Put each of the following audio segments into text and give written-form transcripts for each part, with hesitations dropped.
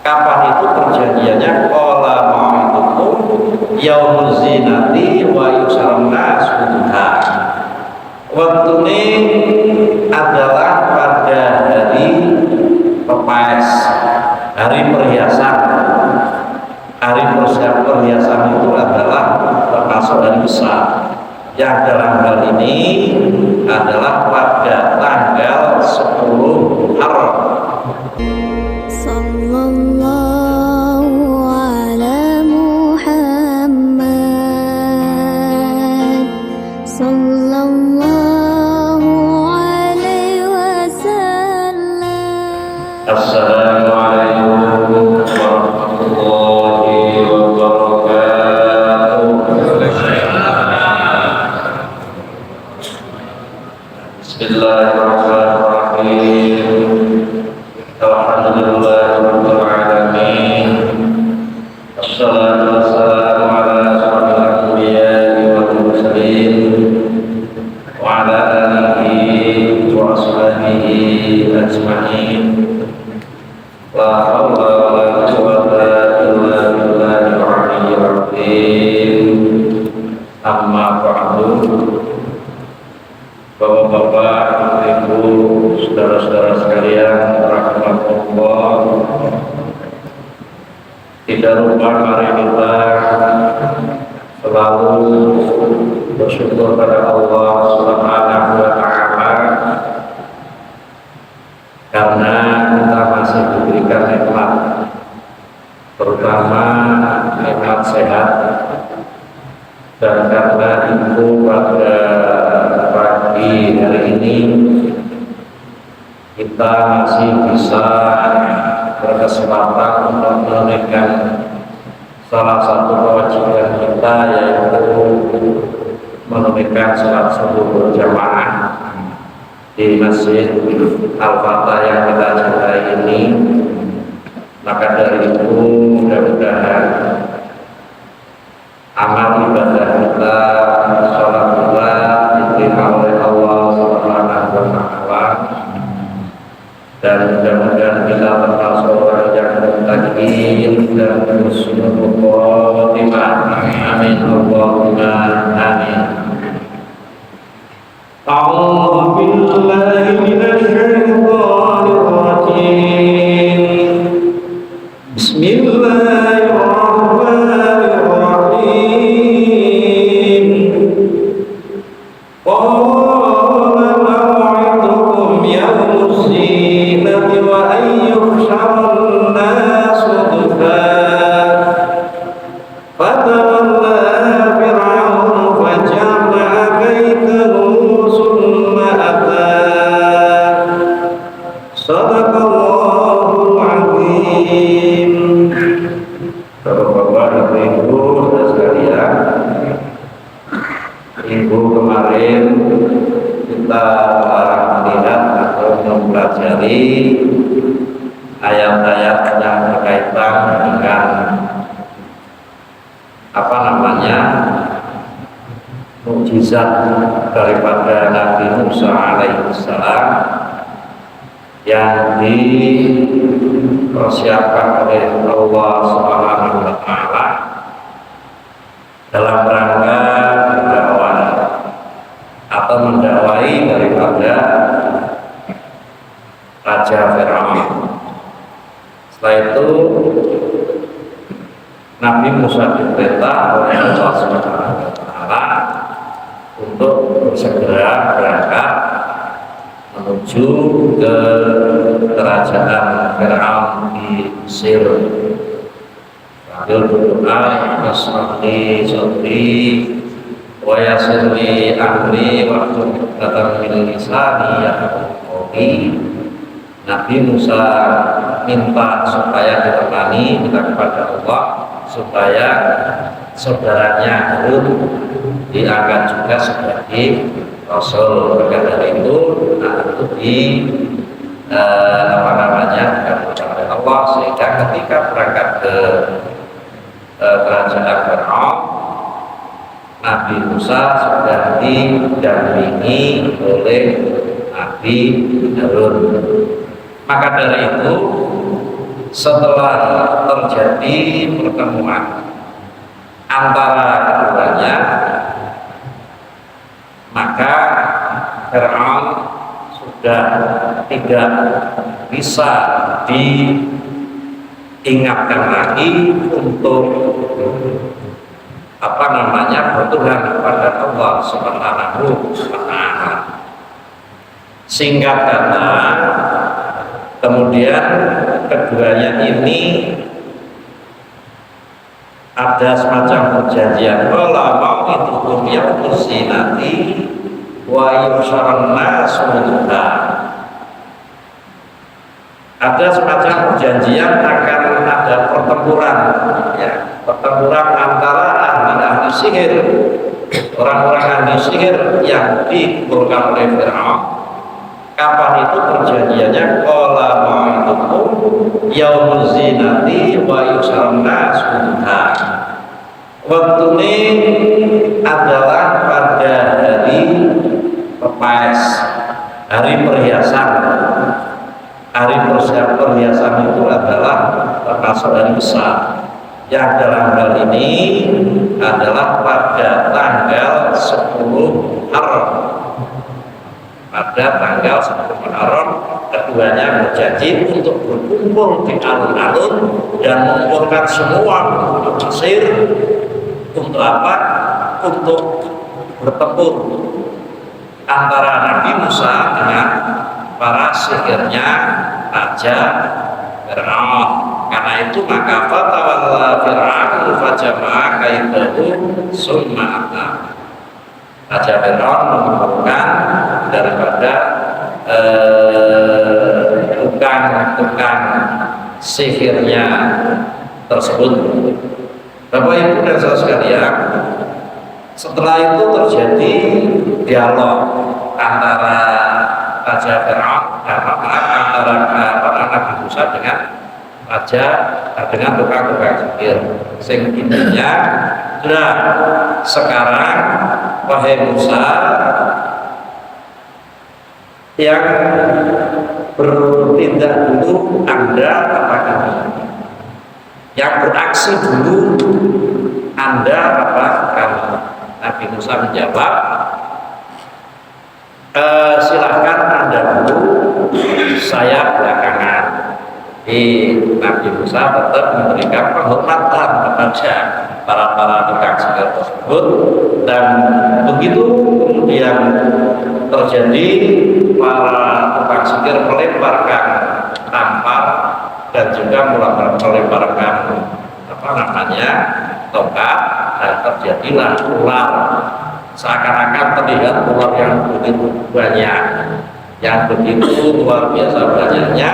Kapan itu perjanjiannya? Qala mau'idukum yaumuz zinati wa yusarun nas duha. Waktu ini adalah pada hari pepes, hari perhiasan. Hari perhiasan itu adalah termasuk hari besar. Yang dalam hal ini adalah pada tanggal 10 Muharram. Sallallahu ala Muhammad Sallallahu alaihi wasallam. Assalamualaikum warahmatullahi wabarakatuh. Bismillahirrahmanirrahim. Alhamdulillahirabbil alamin. Wassalatu wassalamu ala asyrofil anbiya'i wal mursalin wa ala alihi wa ashabihi ajma'in. La haula wa la quwwata illa billahil aliyyil azim. Amma ba'du. Bapak-bapak, ibu, saudara-saudara sekalian, rahmatullah. Tidak lupa mari kita selalu bersyukur pada Allah Subhanahu wa Ta'ala karena kita masih diberikan nikmat, terutama nikmat sehat, dan karena itu pada pagi hari ini kita masih bisa berkesempatan untuk menunaikan salah satu kewajiban kita, yaitu menunaikan sholat subuh berjamaah di Masjid Al-Fatah yang kita cintai ini. Maka dari itu mudah-mudahan amal ibadah kita, sholat kita diterima oleh Allah Subhanahu wa Ta'ala, dan mudah-mudahan kita termasuk orang yang muttaqin dan husnul khotimah. Amin Allahumma amin. A'udzu billahi minasy syaithanir rajim. Bismillahirrahmanirrahim. Qala maw'idukum yaumuz zinati wa an yuhsharun nasu duhan. Fatawalla Fir'aun fajama'a kaitahu summa ata. Shadaqallahul azim. Bapak-bapak, ibu-ibu sekalian, minggu kemarin kita telah melihat atau mempelajari ayat-ayat yang berkaitan dengan mukjizat daripada Nabi Musa alaihissalam yang dipersiapkan oleh Allah Subhanahu wa Ta'ala dalam rangka berdakwah atau mendakwai daripada Raja Firaun. Setelah itu Nabi Musa diperintah oleh Allah Subhanahu wa Ta'ala untuk segera berangkat menuju ke kerajaan Firaun di Mesir sambil berdoa, Nasrani Sodri wa yasirli amri waktu datang min lisani yaquli. Nabi Musa minta supaya ditemani, minta kepada Allah supaya saudaranya Harun diangkat juga sebagai Rasul. Maka dari itu, dikabulkan oleh Allah, sehingga ketika berangkat ke kerajaan Firaun, Nabi Musa sudah didampingi oleh Nabi Harun. Maka dari itu setelah terjadi pertemuan antara keduanya, maka Fir'aun sudah tidak bisa diingatkan lagi untuk bertuhan kepada Allah Subhanahu wa Ta'ala. Singkat kata, kemudian keduanya ini ada semacam perjanjian, kalau mau itu yang bersinati wa yusharna sunnah. Ada semacam perjanjian akan ada pertempuran, ya, pertempuran antara ahli sihir, orang-orang ahli sihir yang dikumpulkan oleh Fir'aun. Kapan itu perjanjiannya? Qala ma'itukum yaumuz zinati wa yusharna sunnah. Waktu ini adalah pada hari pepes, hari perhiasan. Hari perhiasan itu adalah termasuk hari besar, yang dalam hal ini adalah pada tanggal 10 Muharram. Pada tanggal 10 Muharram keduanya berjanji untuk berkumpul di alun-alun dan mengumpulkan semua penduduk Mesir. Untuk apa? Untuk bertempur antara Nabi Musa dengan para sihirnya Raja Fir'aun. Karena itu maka fatawalla Fir'aun fajama'a kaidahu summa ata. Raja Fir'aun mengumpulkan daripada tukang sihirnya tersebut. Bapak Ibu dan saudara sekalian, setelah itu terjadi dialog antara Raja Fir'aun antara Nabi Musa dengan tukang-tukang sihir. Sing intinya sudah sekarang, wahai Musa, yang bertindak dulu Anda apa kami? Yang beraksi dulu Anda apa kami? Nabi Musa menjawab, silahkan Anda dulu, saya belakangan. Nabi Musa tetap memberikan penghormatan kepada para tukang sihir tersebut, dan begitu kemudian terjadi para tukang sihir melemparkan tampar dan juga melemparkan tongkat, dan terjadilah ular. Seakan-akan terlihat ular yang begitu banyak, yang begitu luar biasa banyaknya,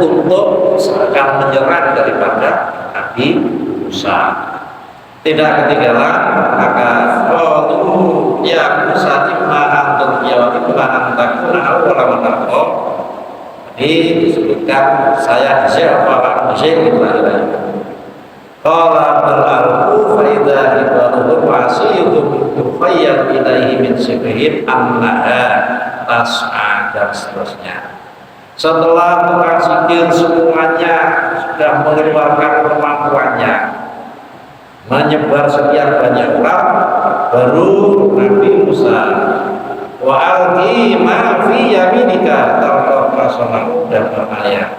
untuk akan menyerang daripada Nabi Musa. Tidak ketinggalan, maka qalu ya Musa imma antum ya imma antakuna awwala man taqo. Jadi disebutkan saya siapa Pak Musa itu adalah qala bal-alqu fa idza hibaruhum wasiyuhum yufayyad ilaihi min sibrihim annaha tas'a, dan seterusnya. Setelah tukang sihir semuanya sudah mengeluarkan kemampuannya, menyebar sekian banyak orang, baru Nabi Musa wa alqi ma fi yaminika talqaf rasulullah, dan berayat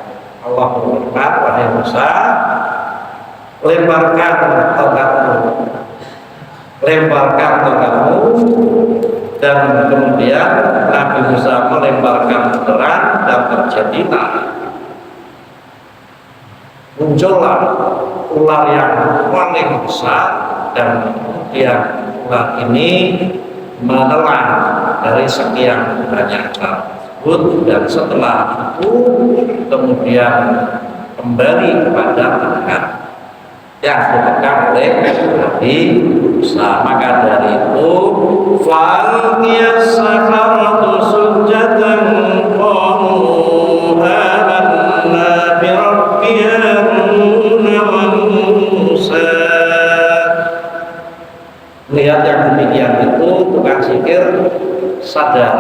Allah berfirman, wahai Musa, lemparkan tongkatmu, dan kemudian Nabi Musa melemparkan bumerang, dan terjadilah muncullah ular yang paling besar, dan kemudian ular ini menelan dari sekian banyak ular tersebut, dan setelah itu kemudian kembali kepada tengah yang dipegang oleh Nabi Musa. Maka dari itu fa'alqiyas saharatu sujatan qalu amanna bi rabbi Haruna wa Musa. Lihat yang demikian itu, tukang sihir sadar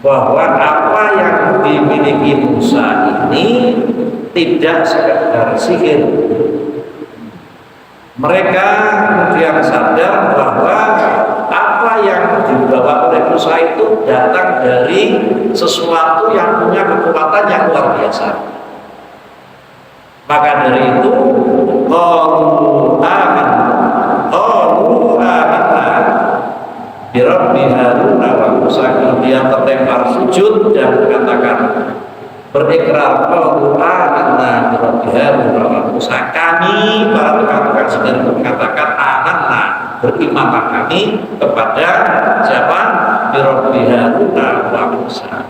bahwa apa yang dimiliki Musa ini tidak sekedar sihir. Mereka kemudian sadar bahwa apa yang dibawa oleh Musa itu datang dari sesuatu yang punya kekuatan yang luar biasa. Maka dari itu qalu amanna bi Rabbi Harun wa Musa. Kemudian terlempar sujud dan mengatakan, berikrar, qalu amanna bi Rabbi Harun wa Musa. Kami para tukang sihir mengatakan amanna, berimanlah kami kepada siapa? Bi Rabbi Harun wa Musa,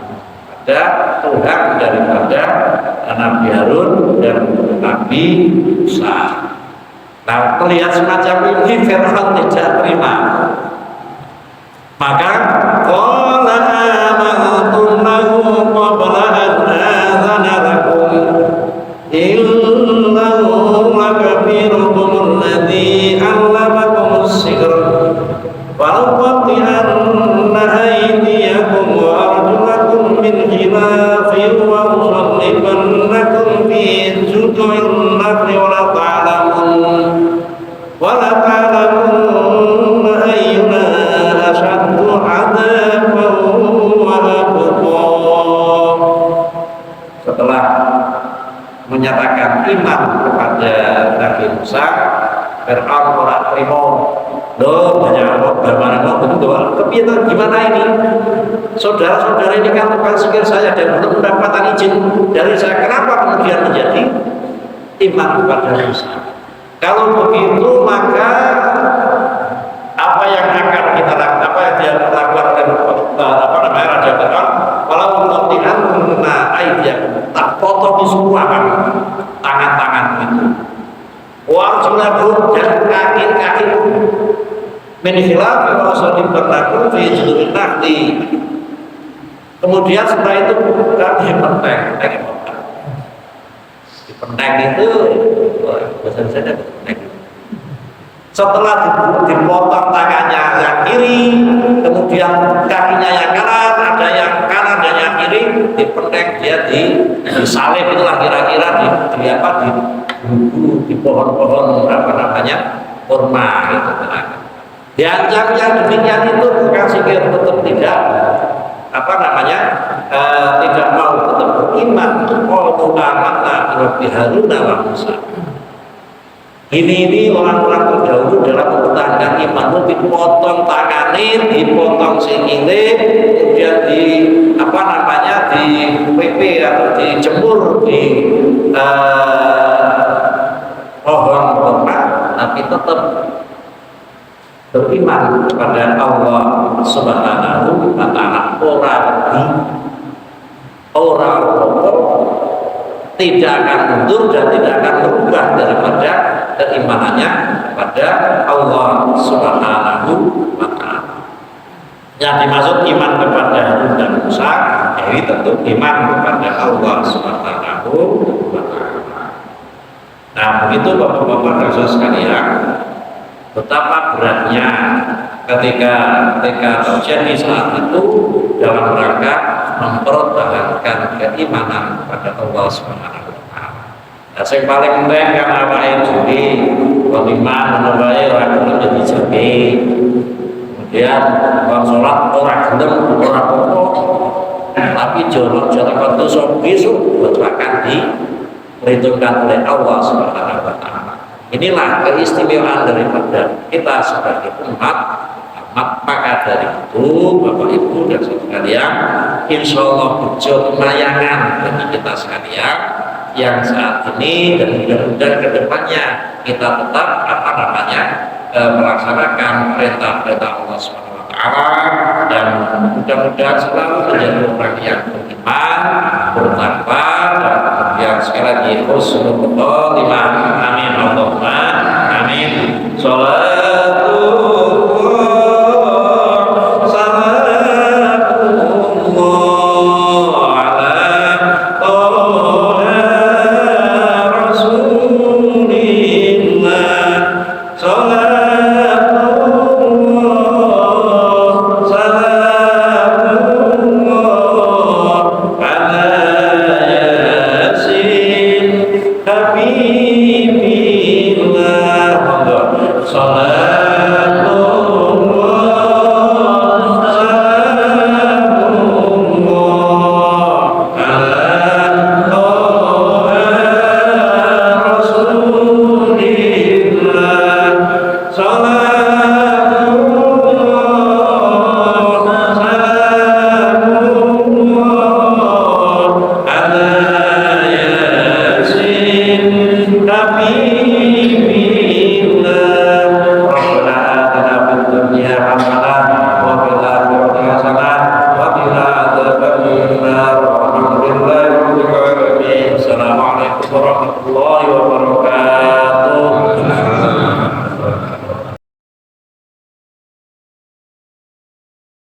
pada Tuhan daripada Nabi Harun dan Nabi Musa. Nah, melihat semacam ini Fir'aun tidak terima. Maka qala amantum lahu qabla an adzana lakum innahu lakabirukum alladzi 'allamakumus sihr faluqati'anna aydiyakum wa arjulakum min khilafin wa usallibannakum fi judu'in nakhli wa la ta'lamun ayyuna ashaddu 'adaban wa abqa. Setelah menyatakan iman kepada Nabi Musa, Fir'aun ora trimo. Loh, banyak bagaimana betul. Kepiye gimana ini? Saudara-saudara ini kan tukang sihir saya dan belum mendapatkan izin dari saya. Kenapa kemudian menjadi iman kepada Musa? Kalau begitu maka apa yang akan kita lakukan, apa yang dia lakukan oleh Raja Fir'aun, kalau mengutikan dia tak potong semua kan tangan-tangan itu, warjulakum dan kaki-kaki min khilaf wa usallibannakum fi judu'in nakhli. Kemudian setelah itu kami dipenteng itu bahasa saya dipenteng. Setelah dipotong tangannya yang kiri, kemudian kakinya yang kanan, ada yang kanan dan yang kiri, dipenteng, dia disalib, itulah kira-kira di pohon-pohon kurma gitu. Diancam yang demikian itu bukan sihir, tetap tidak tidak mau, tetap beriman. Qalu amanna bi Rabbi Harun wa Musa. Ini orang-orang terdahulu dalam mempertahankan iman, dipotong tangannya, dipotong sikile, kemudian di PP atau dijemur di pohon kurma, tapi tetap beriman kepada Allah Subhanahu wa Ta'ala. Orang tidak akan mundur dan tidak akan berubah daripada keimanannya kepada Allah Subhanahu wa Ta'ala. Yang dimaksud iman kepada Harun dan Musa, ini tentu iman kepada Allah Subhanahu wa Ta'ala. Nah, begitu Bapak-bapak dan Saudara sekalian, betapa beratnya ketika terjadi saat itu dalam rangka mempertahankan keimanan kepada Allah Subhanahu wa Ta'ala. Nah, yang paling penting kan apa itu di iman menabai orang menjadi jadi. Kemudian orang sholat orang gelem orang pokok, tapi jorok-jorok itu besok akan diperhitungkan oleh Allah Subhanahu wa Ta'ala. Inilah keistimewaan daripada kita sebagai umat. Maka dari itu Bapak Ibu dan saudara sekalian, insya Allah bejo kemayangan bagi kita sekalian yang saat ini dan mudah-mudahan kedepannya kita tetap melaksanakan perintah-perintah Allah Subhanahu wa Ta'ala, dan mudah-mudahan selalu menjadi orang yang beriman, bertakwa, dan kemudian sekali lagi husnul khotimah. Amin Allahumma amin. Sholatu Nabi